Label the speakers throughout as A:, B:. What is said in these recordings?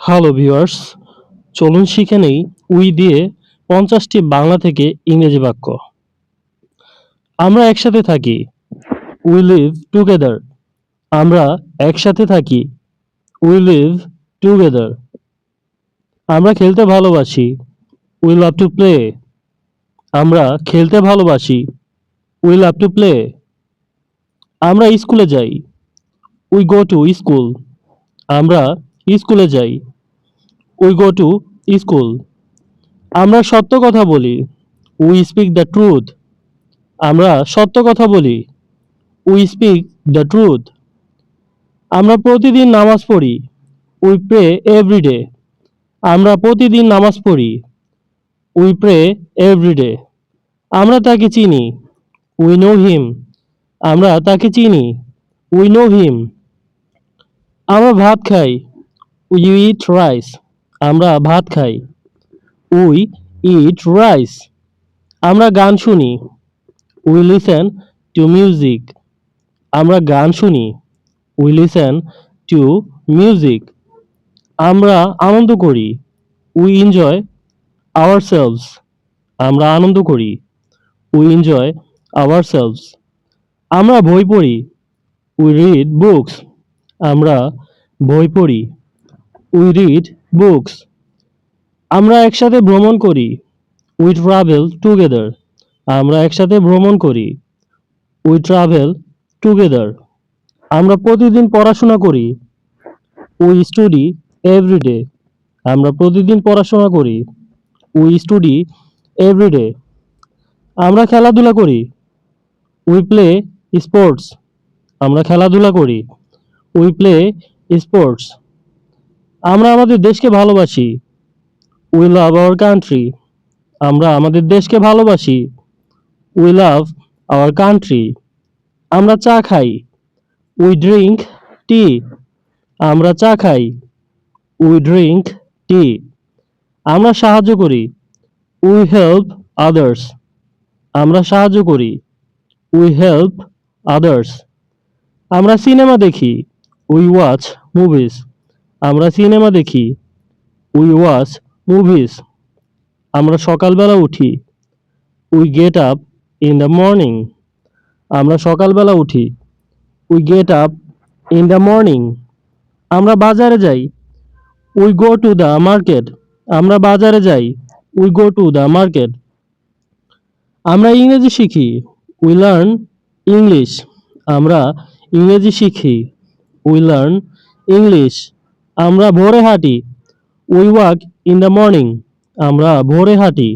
A: Hello viewers, চলুন শিখে নেই উই দিয়ে ৫০টি বাংলা থেকে ইংরেজি বাক্য। আমরা একসাথে থাকি। We live together. আমরা একসাথে থাকি। We live together. আমরা খেলতে ভালোবাসি। We love to play. আমরা খেলতে ভালোবাসি। We love to play. আমরা স্কুলে যাই। We go to school. আমরা স্কুলে যাই। We go to school. আমরা সত্য কথা বলি। We speak the truth. আমরা সত্য কথা বলি। We speak the truth. আমরা প্রতিদিন নামাজ পড়ি। We pray everyday. আমরা প্রতিদিন নামাজ পড়ি। We pray everyday. আমরা তাকে চিনি। We know him. আমরা তাকে চিনি। We know him. আমরা ভাত খাই। We eat rice. আমরা ভাত খাই। We eat rice. আমরা গান শুনি। We listen to music. আমরা গান শুনি। We listen to music. আমরা আনন্দ করি। We enjoy ourselves. আমরা আনন্দ করি। We enjoy ourselves. আমরা বই পড়ি। We read books. আমরা বই পড়ি। We read books. আমরা একসাথে ভ্রমণ করি। We travel together. আমরা একসাথে ভ্রমণ করি। We travel together. আমরা প্রতিদিন পড়াশোনা করি। We study everyday. আমরা প্রতিদিন পড়াশোনা করি। We study everyday. আমরা খেলাধুলা করি। We play sports. আমরা খেলাধুলা করি। We play sports. আমরা আমাদের দেশকে ভালোবাসি। We love our country. আমরা আমাদের দেশকে ভালোবাসি। We love our country. আমরা চা খাই। We drink tea. আমরা চা খাই। We drink tea. আমরা সাহায্য করি। We help others. আমরা সাহায্য করি। We help others. আমরা সিনেমা দেখি। We watch movies. আমরা সিনেমা দেখি। We watch movies. আমরা সকালবেলা উঠি। We get up in the morning. আমরা সকালবেলা উঠি। We get up in the morning. আমরা বাজারে যাই। We go to the market. আমরা বাজারে যাই। We go to the market. আমরা ইংরেজি শিখি। We learn English. আমরা ইংরেজি শিখি। We learn English. আমরা ভোরে হাঁটি। We walk in the morning. আমরা ভোরে হাঁটি।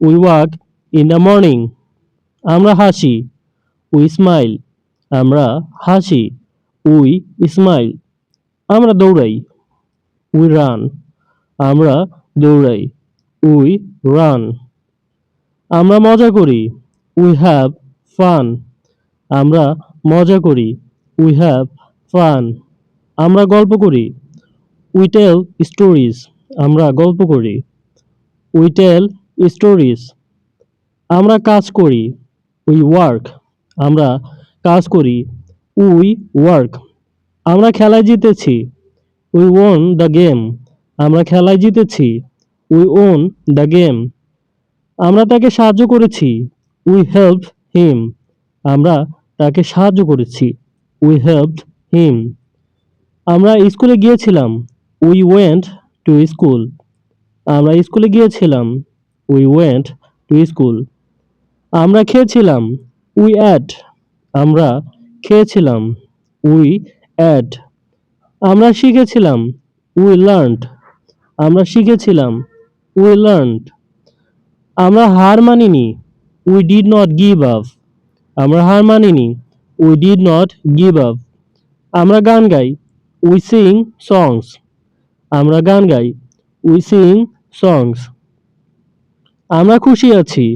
A: We walk in the morning. আমরা হাসি। We smile. আমরা হাসি। We smile. আমরা দৌড়াই। We run. আমরা দৌড়াই। We run. আমরা মজা করি। We have fun. আমরা মজা করি। We have fun. আমরা গল্প করি। We tell stories. আমরা গল্প করি। We tell stories. আমরা কাজ করি। We work. আমরা কাজ করি। We work. আমরা খেলায় জিতেছি। We won the game. আমরা খেলায় জিতেছি। We won the game. আমরা তাকে সাহায্য করেছি। We help him. আমরা তাকে সাহায্য করেছি। We helped him. আমরা স্কুলে গিয়েছিলাম। We went to school. আমরা স্কুলে গিয়েছিলাম। We went to school. আমরা খেয়েছিলাম। We ate. আমরা খেয়েছিলাম। We ate. আমরা শিখেছিলাম। We learned. আমরা শিখেছিলাম। We learned. আমরা হার মানিনি। We did not give up. আমরা হার মানিনি। We did not give up. আমরা গান গাই। উই সিং সংস। আমরা গান গাই। উই সিং সংস। আমরা খুশি আছি।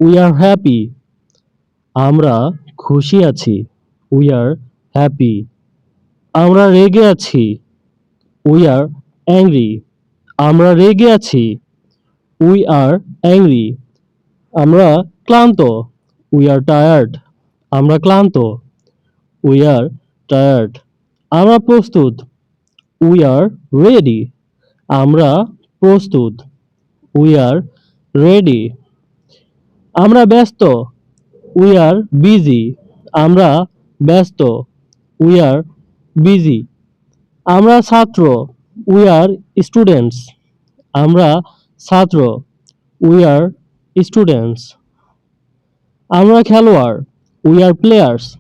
A: We are happy. আমরা খুশি আছি। We are happy. আমরা রেগে আছি। We are angry. আমরা রেগে আছি। We are angry. আমরা ক্লান্ত। We are tired. আমরা ক্লান্ত। We are tired. আমরা প্রস্তুত। We are ready. আমরা প্রস্তুত। We are ready. আমরা ব্যস্ত। We are busy. আমরা ব্যস্ত। We are busy. আমরা ছাত্র। We are students. আমরা ছাত্র। We are students. আমরা খেলোয়াড়। We are players.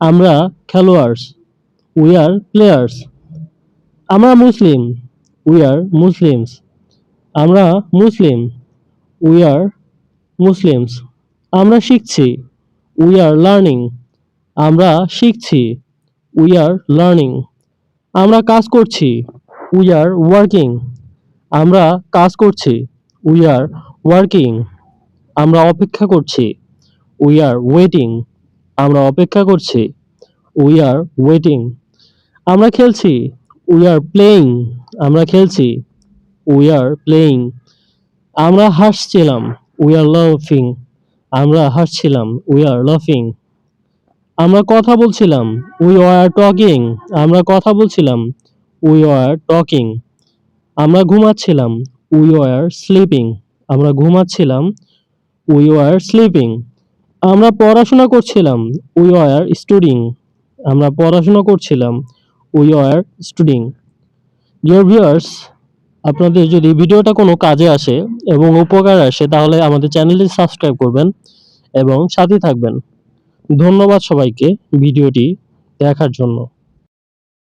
A: আমরা খেলোয়াড়স। We are players. আমরা মুসলিম। We are Muslims. আমরা মুসলিম। We are Muslims. আমরা শিখছি। We are learning. আমরা শিখছি। We are learning. আমরা কাজ করছি। We are working. আমরা কাজ করছি। We are working. আমরা অপেক্ষা করছি। We are waiting. আমরা অপেক্ষা করছি। We are waiting. আমরা খেলছি। We are playing. আমরা খেলছি। We are playing. আমরা হাসছিলাম। উই আর লাফিং। আমরা হাসছিলাম। উই আর লাফিং। আমরা কথা বলছিলাম। We are talking. আমরা কথা বলছিলাম। We are talking. আমরা ঘুমাচ্ছিলাম। We are sleeping. আমরা ঘুমাচ্ছিলাম। We are sleeping. আমরা পড়াশোনা করছিলাম। We are studying. আমরা পড়াশোনা করছিলাম। We are studying. Dear viewers, আপনাদের যদি ভিডিওটা কোনো কাজে আসে এবং উপকার আসে তাহলে আমাদের চ্যানেলটি সাবস্ক্রাইব করবেন এবং সাথে থাকবেন। ধন্যবাদ সবাইকে ভিডিওটি দেখার জন্য।